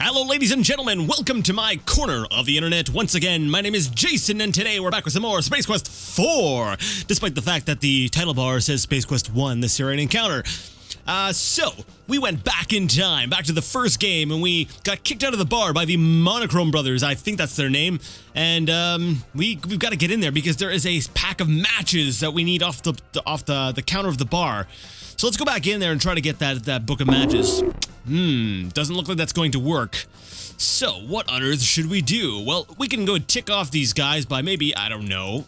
Hello, ladies and gentlemen. Welcome to my corner of the internet. Once again, my name is Jason, and today we're back with some more Space Quest 4. Despite the fact that the title bar says Space Quest 1, this Syrian encounter. So, we went back in time, back to the first game, and we got kicked out of the bar by the Monochrome Brothers. I think that's their name. And, we've got to get in there because there is a pack of matches that we need off the counter of the bar. So let's go back in there and try to get that book of matches. Doesn't look like that's going to work. So, what on earth should we do? Well, we can go tick off these guys by maybe, I don't know.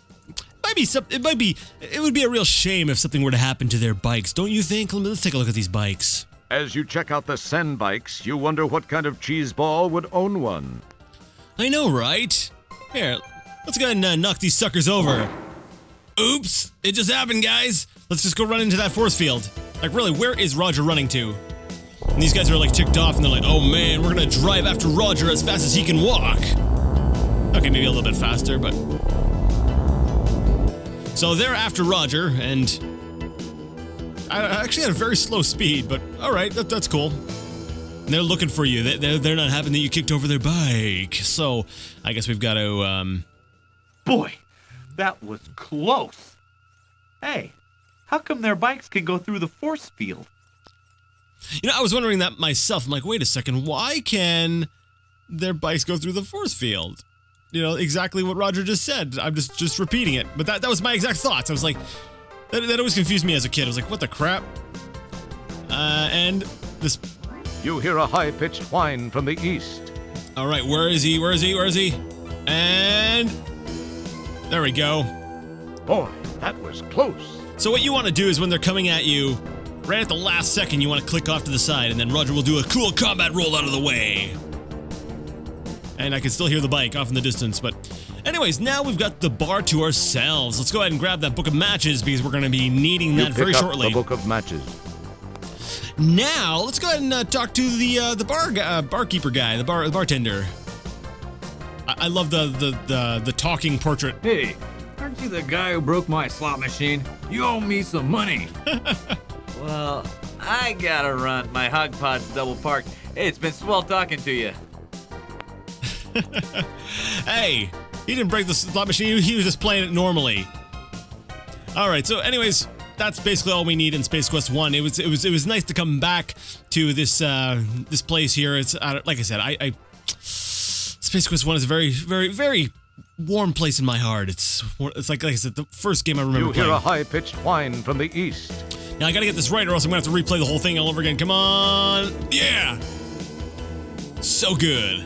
It would be a real shame if something were to happen to their bikes, don't you think? Let's take a look at these bikes. As you check out the Sen bikes, you wonder what kind of cheeseball would own one. I know, right? Here, let's go ahead and knock these suckers over. Oops, it just happened, guys. Let's just go run into that force field. Like, really, where is Roger running to? And these guys are, like, ticked off, and they're like, oh, man, we're gonna drive after Roger as fast as he can walk. Okay, maybe a little bit faster, but... So they're after Roger, and... I actually had a very slow speed, but alright, that's cool. And they're looking for you. They're not having that you kicked over their bike. So, I guess we've got to, Boy, that was close. Hey, how come their bikes can go through the force field? You know, I was wondering that myself. I'm like, wait a second, why can their bikes go through the force field? You know, exactly what Roger just said. I'm just repeating it. But that was my exact thoughts. I was like, that always confused me as a kid. I was like, what the crap? And this... You hear a high-pitched whine from the east. All right, where is he? Where is he? Where is he? And... There we go. Boy, that was close. So what you want to do is when they're coming at you, right at the last second, you want to click off to the side, and then Roger will do a cool combat roll out of the way. And I can still hear the bike off in the distance, but... Anyways, now we've got the bar to ourselves. Let's go ahead and grab that book of matches, because we're going to be needing that very shortly. The book of matches. Now, let's go ahead and talk to the barkeeper guy, the bartender. I love the talking portrait. Hey, aren't you the guy who broke my slot machine? You owe me some money. Well, I gotta run. My hog pod's double parked. Hey, it's been swell talking to you. Hey, he didn't break the slot machine. He was just playing it normally. All right. So, anyways, that's basically all we need in Space Quest 1. It was nice to come back to this this place here. It's like I said, Space Quest 1 is a very, very, very warm place in my heart. It's like I said, the first game I remember playing. You hear a high-pitched whine from the east. Now I gotta get this right, or else I'm gonna have to replay the whole thing all over again. Come on, yeah. So good.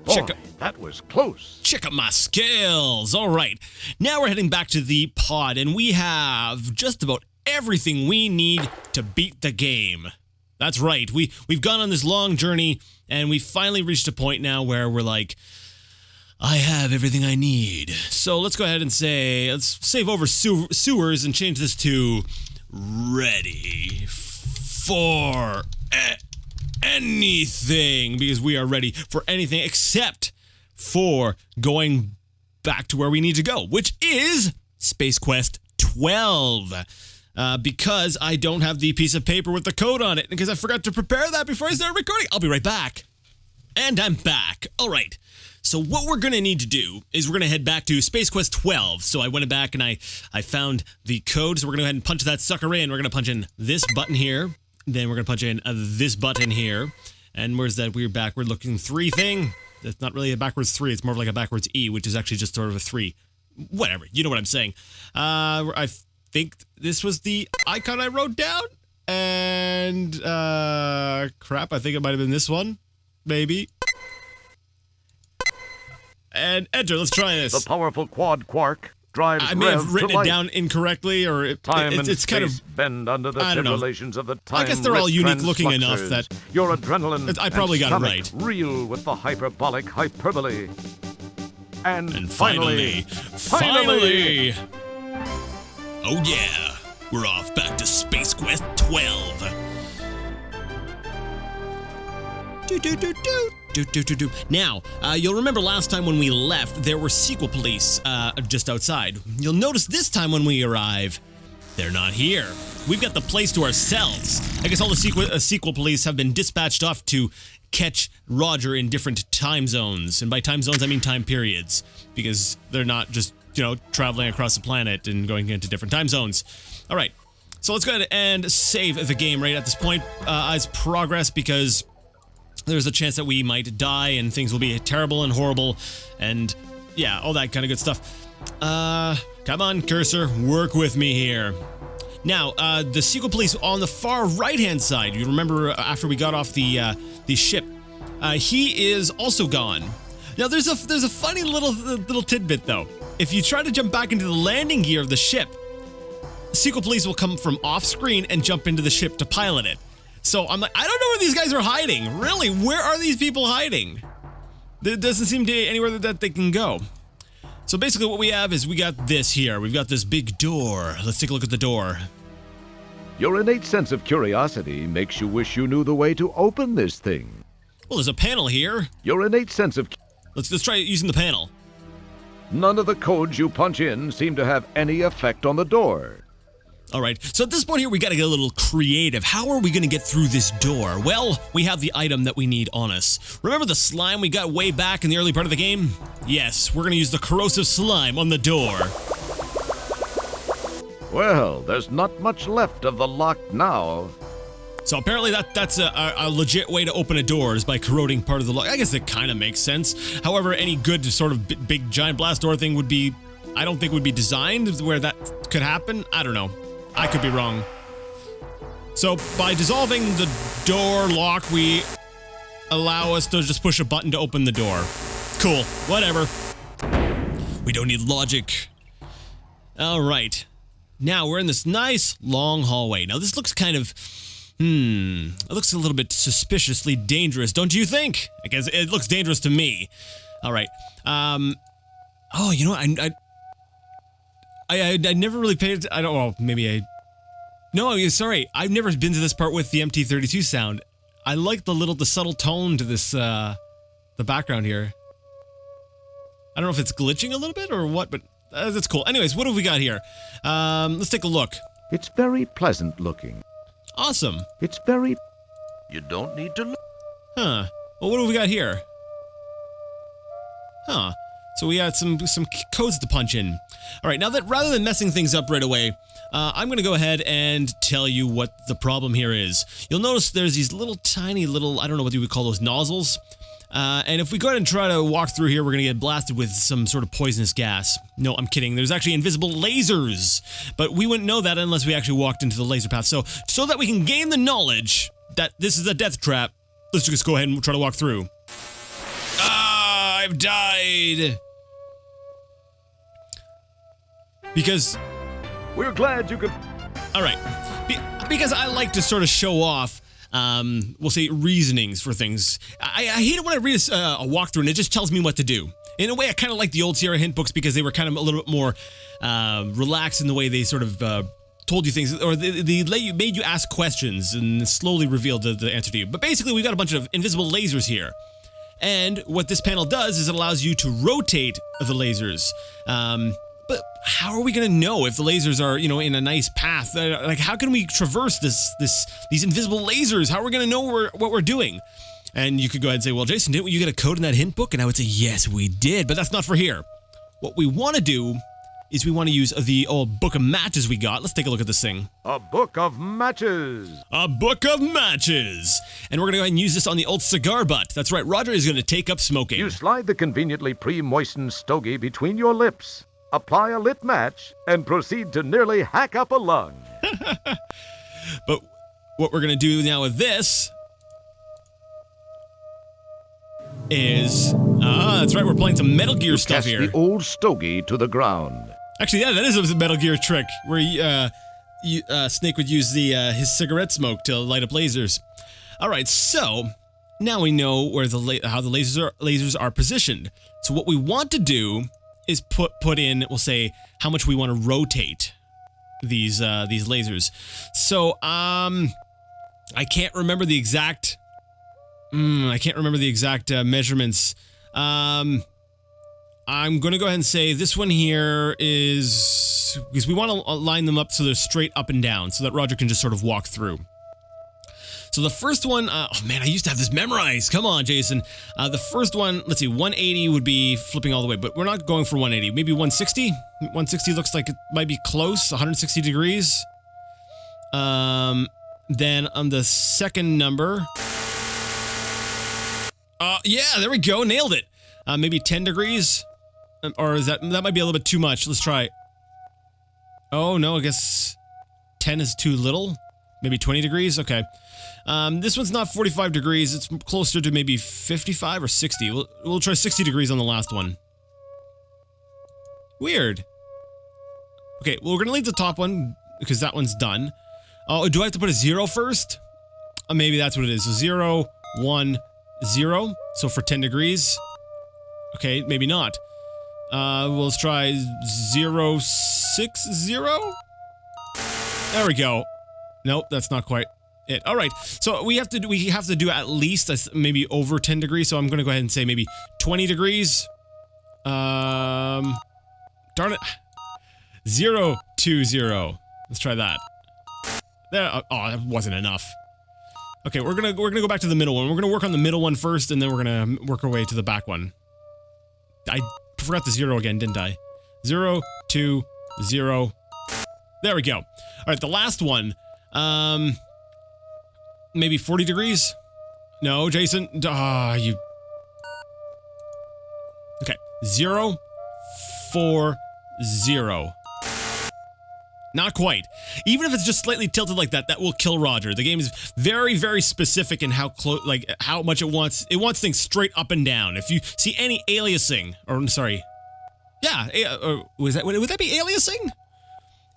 Boy, that was close. Check out my skills. All right. Now we're heading back to the pod, and we have just about everything we need to beat the game. That's right. We've gone on this long journey, and we finally reached a point now where we're like, I have everything I need. So let's go ahead and let's save over sewers and change this to ready for anything, because we are ready for anything except for going back to where we need to go, which is Space Quest 12. Because I don't have the piece of paper with the code on it, because I forgot to prepare that before I started recording. I'll be right back. And I'm back. All right. So what we're going to need to do is we're going to head back to Space Quest 12. So I went back and I found the code. So we're going to go ahead and punch that sucker in. We're going to punch in this button here. Then we're going to punch in this button here. And where's that weird backward looking 3 thing? That's not really a backwards 3. It's more of like a backwards E, which is actually just sort of a 3. Whatever. You know what I'm saying. I think this was the icon I wrote down. And, crap, I think it might have been this one. Maybe. And enter. Let's try this. The powerful quad quark drives I may have written it down incorrectly, or it's kind of bend under the tribulations of the time. I guess they're all unique looking enough that your adrenaline I probably got it right. Reel with the hyperbolic hyperbole. And finally. Oh yeah, we're off back to Space Quest 12. Now, you'll remember last time when we left, there were sequel police just outside. You'll notice this time when we arrive, they're not here. We've got the place to ourselves. I guess all the sequel police have been dispatched off to catch Roger in different time zones. And by time zones, I mean time periods, because they're not just, traveling across the planet and going into different time zones. All right, so let's go ahead and save the game right at this point as progress, because there's a chance that we might die and things will be terrible and horrible and, yeah, all that kind of good stuff. Come on, cursor, work with me here. Now, the sequel police on the far right-hand side, you remember after we got off the ship, he is also gone. Now, there's a funny little tidbit, though. If you try to jump back into the landing gear of the ship, sequel police will come from off-screen and jump into the ship to pilot it. So I'm like, I don't know where these guys are hiding. Really, where are these people hiding? There doesn't seem to be anywhere that they can go. So basically what we have is we got this here. We've got this big door. Let's take a look at the door. Your innate sense of curiosity makes you wish you knew the way to open this thing. Well, there's a panel here. Your innate sense of... Let's try using the panel. None of the codes you punch in seem to have any effect on the door. All right, so at this point here, we got to get a little creative. How are we going to get through this door? Well, we have the item that we need on us. Remember the slime we got way back in the early part of the game? Yes, we're going to use the corrosive slime on the door. Well, there's not much left of the lock now. So apparently that's a legit way to open a door is by corroding part of the lock. I guess it kind of makes sense. However, any good sort of big giant blast door thing would be, I don't think would be designed where that could happen. I don't know. I could be wrong. So by dissolving the door lock, we allow us to just push a button to open the door. Cool. Whatever. We don't need logic. All right. Now we're in this nice long hallway. Now this looks kind of, it looks a little bit suspiciously dangerous, don't you think? I guess it looks dangerous to me. All right. Oh, you know what? I never really paid. I don't. Well, maybe I. No, sorry. I've never been to this part with the MT32 sound. I like the subtle tone to this, the background here. I don't know if it's glitching a little bit or what, but that's cool. Anyways, what have we got here? Let's take a look. It's very pleasant looking. Awesome. It's very... You don't need to look. Huh. Well, what have we got here? Huh. So we got some codes to punch in. All right, now that rather than messing things up right away, I'm going to go ahead and tell you what the problem here is. You'll notice there's these tiny little, I don't know what you would call those, nozzles. And if we go ahead and try to walk through here, we're going to get blasted with some sort of poisonous gas. No, I'm kidding. There's actually invisible lasers. But we wouldn't know that unless we actually walked into the laser path. So that we can gain the knowledge that this is a death trap, let's just go ahead and try to walk through. Ah, I've died. Because... We're glad you could... All right. Because I like to sort of show off, we'll say, reasonings for things. I hate it when I read a walkthrough and it just tells me what to do. In a way, I kind of like the old Sierra hint books because they were kind of a little bit more relaxed in the way they sort of told you things, or they made you ask questions and slowly revealed the answer to you. But basically, we got a bunch of invisible lasers here. And what this panel does is it allows you to rotate the lasers. But how are we going to know if the lasers are, in a nice path? Like, how can we traverse these invisible lasers? How are we going to know what we're doing? And you could go ahead and say, well, Jason, didn't you get a code in that hint book? And I would say, yes, we did, but that's not for here. What we want to do is we want to use the old book of matches we got. Let's take a look at this thing. A book of matches. A book of matches. And we're going to go ahead and use this on the old cigar butt. That's right, Roger is going to take up smoking. You slide the conveniently pre-moistened stogie between your lips. Apply a lit match, and proceed to nearly hack up a lung. But what we're going to do now with this is... that's right, we're playing some Metal Gear stuff cast here. The old stogie to the ground. Actually, yeah, that is a Metal Gear trick, where Snake would use his cigarette smoke to light up lasers. All right, so now we know where how the lasers are positioned. So what we want to do is put in, we'll say, how much we want to rotate these lasers. So I can't remember the exact measurements. I'm going to go ahead and say this one here is, because we want to line them up so they're straight up and down so that Roger can just sort of walk through. So the first one, oh man, I used to have this memorized. Come on, Jason. The first one, let's see, 180 would be flipping all the way, but we're not going for 180. Maybe 160? 160 looks like it might be close, 160 degrees. Then on the second number, yeah, there we go, nailed it. Maybe 10 degrees, or is that might be a little bit too much. Let's try. Oh no, I guess 10 is too little. Maybe 20 degrees, okay. This one's not 45 degrees, it's closer to maybe 55 or 60. We'll try 60 degrees on the last one. Weird. Okay, well, we're gonna leave the top one, because that one's done. Oh, do I have to put a 0 first? Maybe that's what it is. So 0, 1, 0. So for 10 degrees. Okay, maybe not. We'll try 0, 6, 0. There we go. Nope, that's not quite it. All right, so we have to do at least maybe over 10 degrees. So I'm gonna go ahead and say maybe 20 degrees. Darn it. 0, 2, 0. Let's try that. There. Oh, that wasn't enough. Okay, we're gonna go back to the middle one. We're gonna work on the middle one first, and then we're gonna work our way to the back one. I forgot the 0 again, didn't I? 0, 2, 0. There we go. All right, the last one. Maybe 40 degrees? No, Jason. You. Okay, 0, 4, 0. Not quite. Even if it's just slightly tilted like that, that will kill Roger. The game is very, very specific in how close, like how much it wants. It wants things straight up and down. If you see any aliasing, or sorry, yeah, would that be aliasing?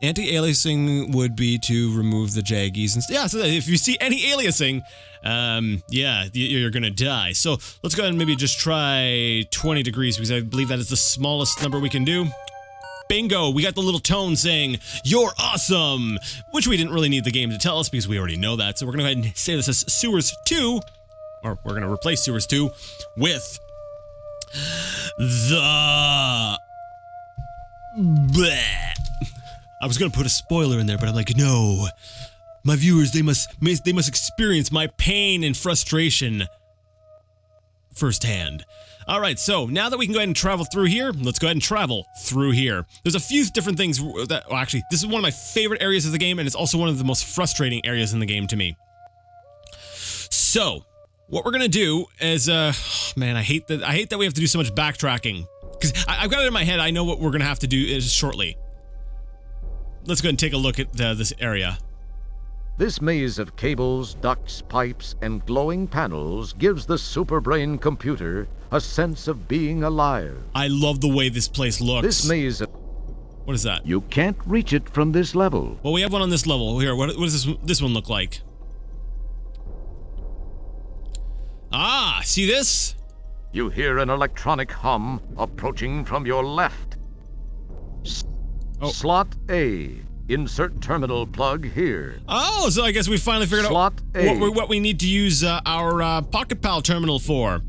Anti-aliasing would be to remove the jaggies and yeah. So if you see any aliasing, yeah, you're gonna die. So let's go ahead and maybe just try 20 degrees because I believe that is the smallest number we can do. Bingo, we got the little tone saying, "You're awesome," which we didn't really need the game to tell us because we already know that. So we're gonna go ahead and say this as Sewers 2, or we're gonna replace Sewers 2 with the bleh. I was gonna put a spoiler in there, but I'm like, no. My viewers, they must experience my pain and frustration firsthand. All right, so now that we can go ahead and travel through here, let's go ahead and travel through here. There's a few different things that, well, actually, this is one of my favorite areas of the game, and it's also one of the most frustrating areas in the game to me. So, what we're gonna do is, man, I hate that we have to do so much backtracking. Because I've got it in my head, I know what we're gonna have to do shortly. Let's go ahead and take a look at this area. This maze of cables, ducts, pipes, and glowing panels gives the superbrain computer a sense of being alive. I love the way this place looks. This maze... What is that? You can't reach it from this level. Well, we have one on this level. Here, what does this one look like? Ah, see this? You hear an electronic hum approaching from your left. Slot A. Insert terminal plug here. Oh, so I guess we finally figured Slot out A. what we need to use our Pocket Pal terminal for.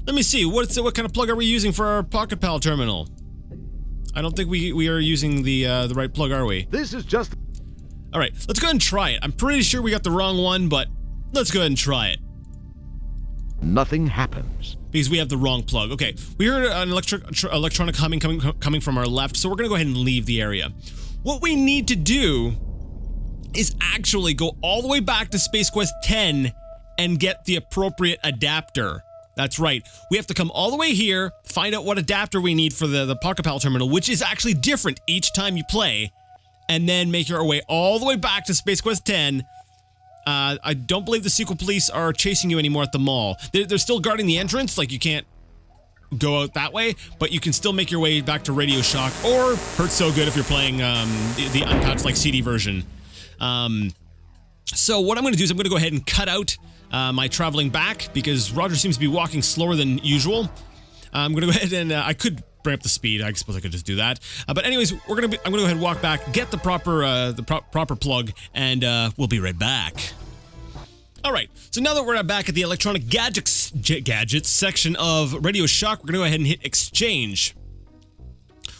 Let me see. What kind of plug are we using for our Pocket Pal terminal? I don't think we are using the right plug, are we? This is just... All right, let's go ahead and try it. I'm pretty sure we got the wrong one, but let's go ahead and try it. Nothing happens. Because we have the wrong plug. Okay, we heard an electronic humming coming from our left, so we're gonna go ahead and leave the area. What we need to do is actually go all the way back to Space Quest 10 and get the appropriate adapter. That's right. We have to come all the way here, find out what adapter we need for the Pocket Pal terminal, which is actually different each time you play, and then make our way all the way back to Space Quest 10. I don't believe the sequel police are chasing you anymore at the mall. They're still guarding the entrance, like you can't go out that way, but you can still make your way back to Radio Shock, or Hurt So Good if you're playing the unpatched like CD version. So what I'm going to do is I'm going to go ahead and cut out my traveling back because Roger seems to be walking slower than usual. I'm going to go ahead and I could bring up the speed. I suppose I could just do that. But anyways, I'm going to go ahead and walk back, get the proper plug, and we'll be right back. All right, so now that we're back at the electronic gadgets section of Radio Shock, we're going to go ahead and hit exchange.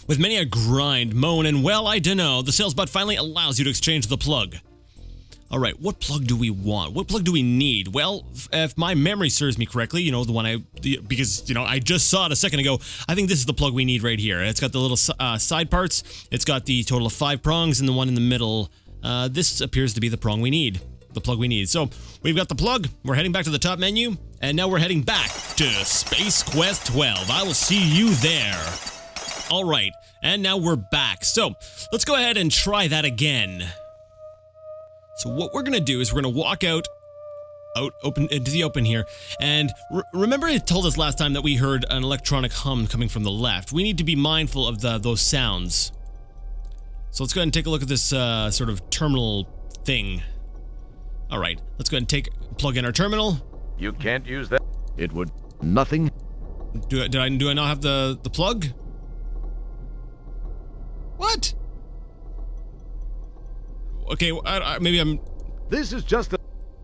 With many a grind, moan, and well, I dunno, the sales bot finally allows you to exchange the plug. All right, what plug do we want? What plug do we need? Well, if my memory serves me correctly, you know, because, you know, I just saw it a second ago, I think this is the plug we need right here. It's got the little side parts. It's got the total of 5 prongs and the one in the middle. This appears to be the plug we need. So we've got the plug. We're heading back to the top menu, and now we're heading back to Space Quest 12. I will see you there. All right, and now we're back. So let's go ahead and try that again. So what we're gonna do is we're gonna walk out open into the open here, and remember it told us last time that we heard an electronic hum coming from the left. We need to be mindful of those sounds. So let's go ahead and take a look at this sort of terminal thing. All right, let's go ahead and plug in our terminal. You can't use that. It would nothing. Do I not have the plug? What? Okay, maybe I'm... This is just a...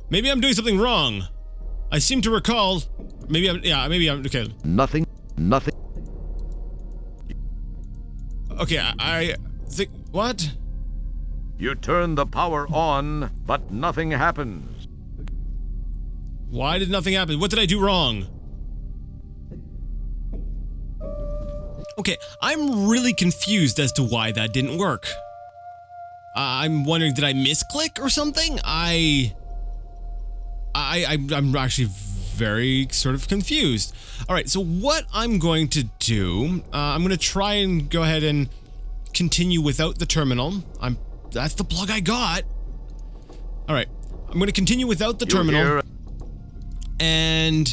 Maybe I'm doing something wrong. I seem to recall... maybe I'm... okay. Nothing. Okay, I think... What? You turn the power on, but nothing happens. Why did nothing happen? What did I do wrong? Okay, I'm really confused as to why that didn't work. I'm wondering, did I misclick or something? I'm actually very sort of confused. All right, so what I'm going to do, I'm going to try and go ahead and continue without the terminal. That's the plug I got. All right, I'm going to continue without the terminal. And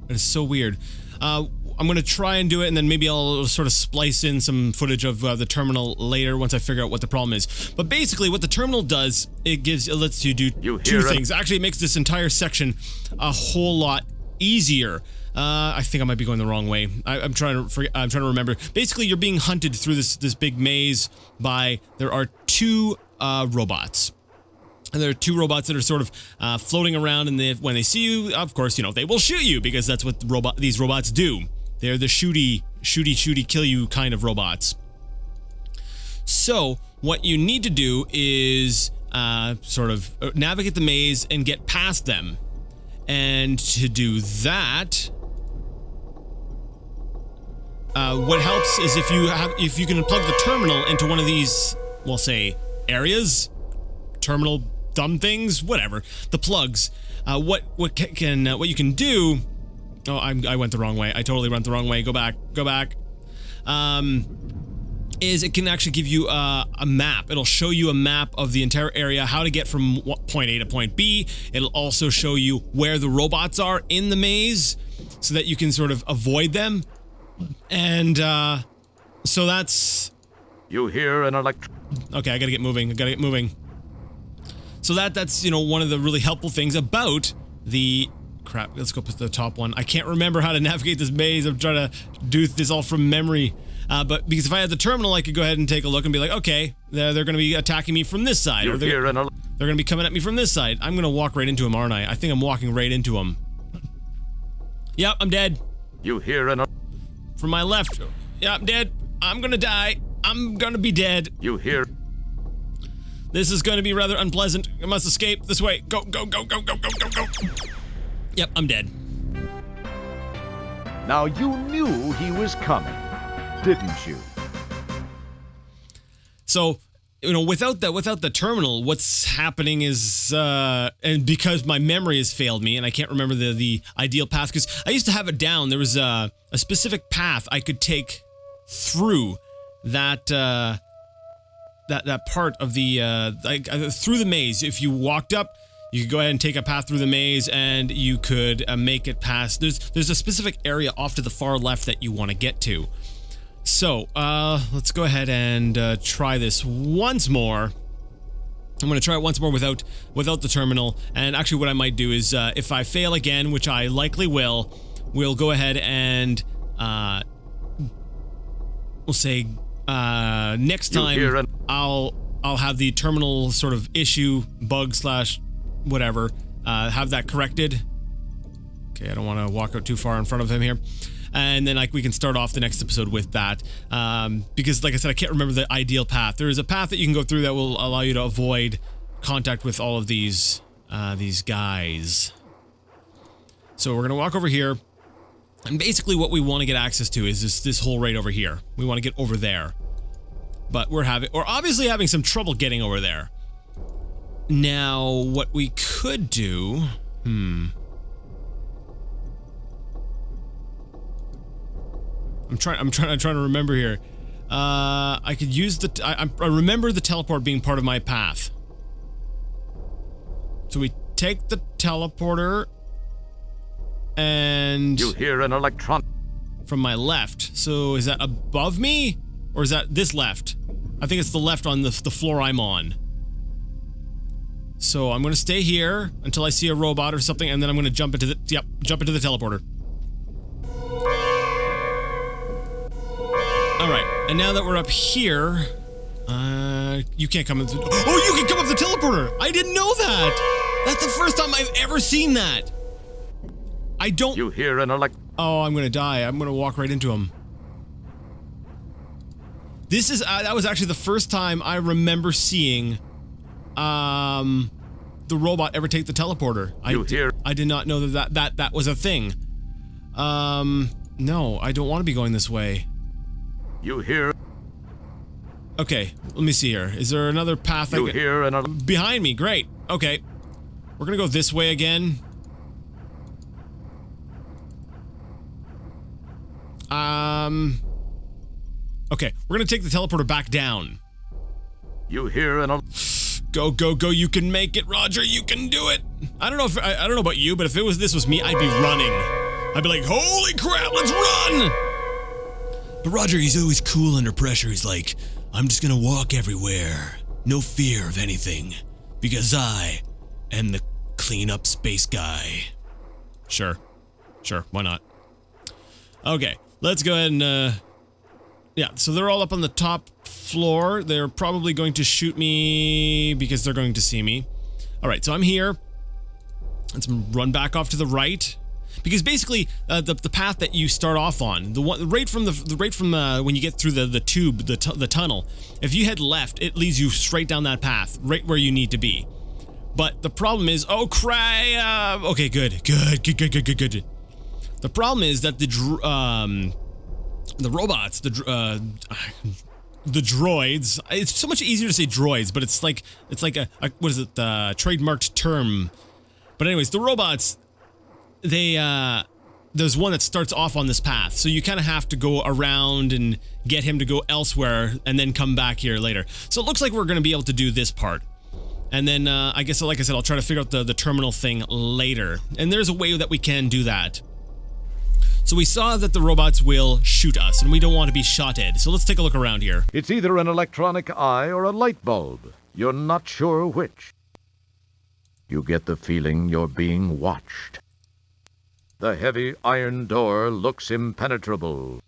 it is so weird. I'm going to try and do it, and then maybe I'll sort of splice in some footage of the terminal later once I figure out what the problem is. But basically, what the terminal does, it lets you do two things. Actually, it makes this entire section a whole lot easier. I think I might be going the wrong way. I'm trying to remember. Basically, you're being hunted through this big maze by... There are 2 robots. And there are 2 robots that are sort of floating around, and when they see you, of course, you know, they will shoot you, because that's what these robots do. They're the shooty, kill you kind of robots. So, what you need to do is sort of navigate the maze and get past them. And to do that, what helps is if you can plug the terminal into one of these, we'll say, areas, terminal dumb things, whatever, the plugs. What you can do? Oh, I went the wrong way. I totally went the wrong way. Go back. Is it can actually give you a map. It'll show you a map of the entire area, how to get from point A to point B. It'll also show you where the robots are in the maze, so that you can sort of avoid them. And so that's... You hear an Okay, I gotta get moving. So that's, you know, one of the really helpful things about the... Crap, let's go put the top one. I can't remember how to navigate this maze. I'm trying to do this all from memory. But because if I had the terminal, I could go ahead and take a look and be like, okay, they're going to be attacking me from this side. Or they're going to be coming at me from this side. I'm going to walk right into him, aren't I? I think I'm walking right into him. Yep, I'm dead. You hear an... From my left. Yeah, I'm dead. I'm going to die. I'm going to be dead. You hear... This is going to be rather unpleasant. I must escape this way. Go. Yep, I'm dead. Now you knew he was coming, didn't you? So, you know, without the terminal, what's happening is, and because my memory has failed me and I can't remember the ideal path, because I used to have it down. There was a specific path I could take through that part of the through the maze. If you walked up, you could go ahead and take a path through the maze, and you could make it past. There's a specific area off to the far left that you want to get to. So let's go ahead and try this once more. I'm going to try it once more without the terminal. And actually, what I might do is, if I fail again, which I likely will, we'll go ahead and we'll say next time I'll have the terminal sort of issue, bug / whatever, have that corrected, Okay, I don't want to walk out too far in front of him here. And then like we can start off the next episode with that. Because like I said, I can't remember the ideal path. There is a path that you can go through that will allow you to avoid contact with all of these guys. So we're going to walk over here. And basically what we want to get access to is this hole right over here. We want to get over there. But we're obviously having some trouble getting over there. Now, what we could do... I'm trying to remember here. I could use I remember the teleport being part of my path. So we take the teleporter and You hear an electron. from my left. So is that above me or is that this left? I think it's the left on the floor I'm on. So I'm going to stay here until I see a robot or something, and then I'm going to jump into the teleporter. Alright, and now that we're up here, you can't come up the... Oh, you can come up the teleporter! I didn't know that! That's the first time I've ever seen that! I don't... You hear an Oh, I'm gonna die. I'm gonna walk right into him. This is... that was actually the first time I remember seeing, the robot ever take the teleporter. I did not know that was a thing. No, I don't want to be going this way. You hear... Okay, let me see here. Is there another path? You hear an... Behind me, great. Okay. We're gonna go this way again. Okay, we're gonna take the teleporter back down. You hear an... Go, go, go, you can make it, Roger, you can do it! I don't know if, I don't know about you, but if this was me, I'd be running. I'd be like, holy crap, let's run! But Roger, he's always cool under pressure. He's like, I'm just gonna walk everywhere. No fear of anything. Because I am the clean-up space guy. Sure. Sure, why not? Okay, let's go ahead and, yeah, so they're all up on the top floor. They're probably going to shoot me because they're going to see me. Alright, so I'm here. Let's run back off to the right. Because basically, the path that you start off on, the one right from when you get through the tube, the tunnel, if you head left, it leads you straight down that path, right where you need to be. But the problem is, oh crap! Okay, good. The problem is that the robots, the droids. It's so much easier to say droids, but it's like a what is it? The trademarked term. But anyways, the robots. There's one that starts off on this path, so you kind of have to go around and get him to go elsewhere and then come back here later. So it looks like we're going to be able to do this part. And then, I guess, like I said, I'll try to figure out the terminal thing later. And there's a way that we can do that. So we saw that the robots will shoot us, and we don't want to be shotted. So let's take a look around here. It's either an electronic eye or a light bulb. You're not sure which. You get the feeling you're being watched. The heavy iron door looks impenetrable.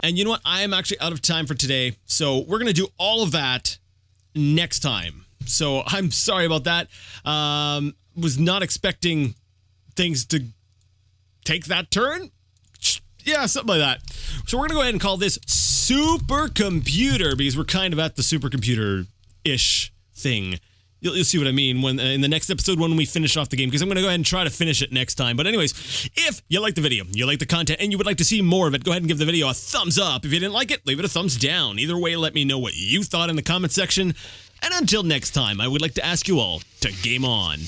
And you know what? I am actually out of time for today, so we're going to do all of that next time. So I'm sorry about that. Was not expecting things to take that turn. Yeah, something like that. So we're going to go ahead and call this supercomputer because we're kind of at the supercomputer-ish thing. You'll see what I mean when in the next episode when we finish off the game, because I'm going to go ahead and try to finish it next time. But anyways, if you like the video, you like the content, and you would like to see more of it, go ahead and give the video a thumbs up. If you didn't like it, leave it a thumbs down. Either way, let me know what you thought in the comment section. And until next time, I would like to ask you all to game on.